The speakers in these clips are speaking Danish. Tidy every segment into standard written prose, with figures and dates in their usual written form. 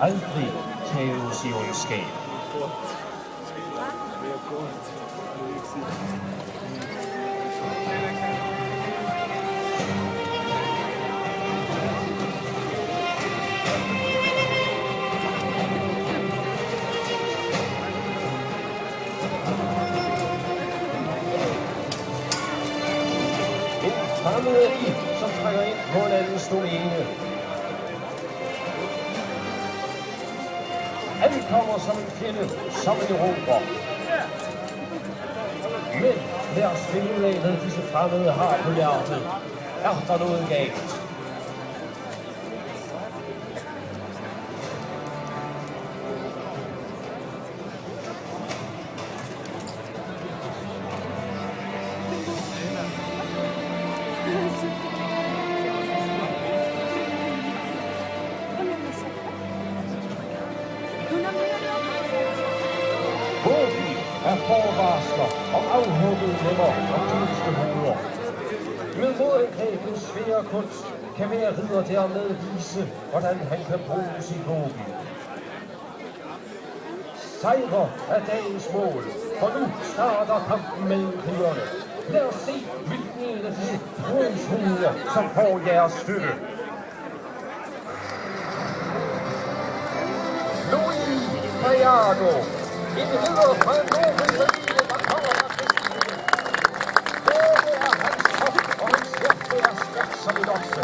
aldrig tages i ondskab. Fremmede ild, som trækker ind på en anden domæne. Ankommer som en fjende, som en erober. Men lad os finde ud af, hvad disse fremmede har på hjertet. Er der noget galt? Bogi er forvarsler om afhuggede lemmer og knuste hoveder. Med modangrebens svære kunst kan hver ridder dermed vise, hvordan han kan bruge sin bogi. Sejre er dagens mål, for nu starter kampen mellem krigerne. Lad os se, hvilken en af disse tronshoveder, som får jeres støtte. Louis Bayardo, en ridder fra en nobel familie, der kommer fra Christine. Både er hans top, og hans hjerte er stærkt som en okse.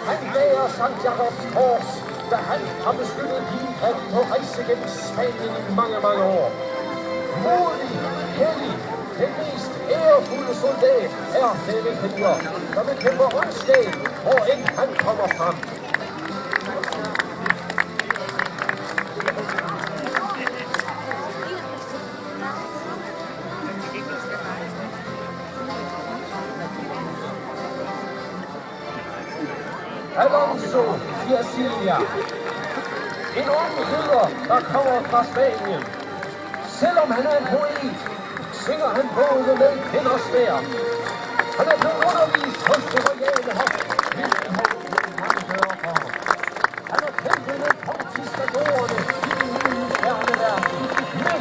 Han bærer Sankt Jakobs kors, da han har beskyttet pilgrim på rejse gennem Spanien i mange, mange år. Modig, hellig, den mest ærefulde soldat er denne kriger, der vil kæmpe ondskab, hvor end han kommer frem. Alonso Fiasilia, en ung ridder, der kommer fra Spanien. Selvom han er en poet, synger han både med pen og svær. Han er blevet undervist hos det royale hof, hvilken har åbnet mange døre for ham. Han har kæmpet med konquistadorerne i den nye fjerne verden. Men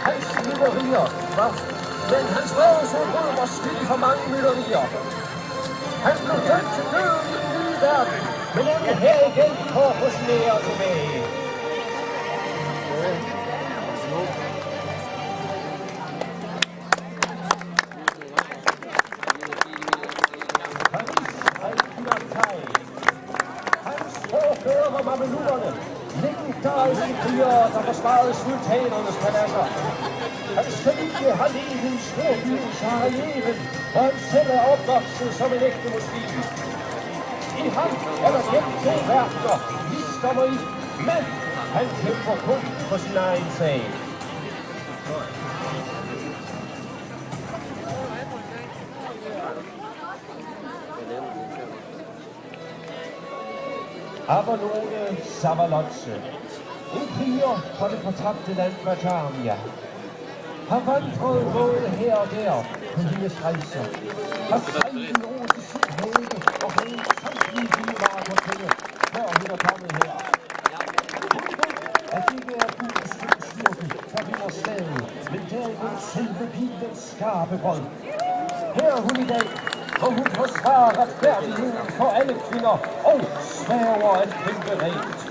hans mytterier men hans røvelsordbrød var skyld for mange mytterier. Han blev dømt til døden i den nye verden, men er nu her igen for at få sin ære tilbage. Hans forfører var mamelukkerne, legendariske krigere, der forsvarede sultanernes paladser. Hans familie har levet i storbyen Sarajevo, og han selv er opvokset som en ægte muslim. I ham er der gemt to værker, visdom og ild, men han kæmper kun for sin egen sag. Avalone Savalotse, en kriger fra det fortabte land Matamia, har vandret både her og der på hendes rejser, har sejlet over til syv have og fået samtlige bilmarker til det, før hun er kommet her. Hun ved, at det ikke er Guds styrke, der vinder slaget, men derimod selve pilens skarpe bånd. Her er hun i dag, og hun forsvarer retfærdigheden for alle kvinder og sværger at kæmpe rent.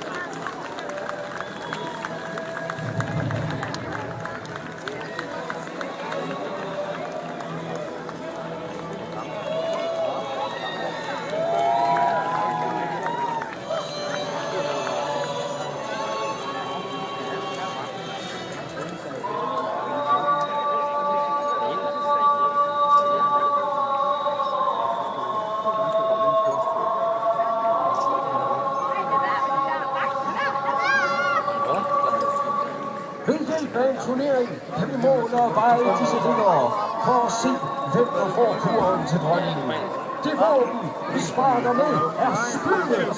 Ved hjælp af en turnering kan vi måle og veje disse riddere for at se, hvem der får kuren til dronningen. Det våben, vi sparker med, er spillet.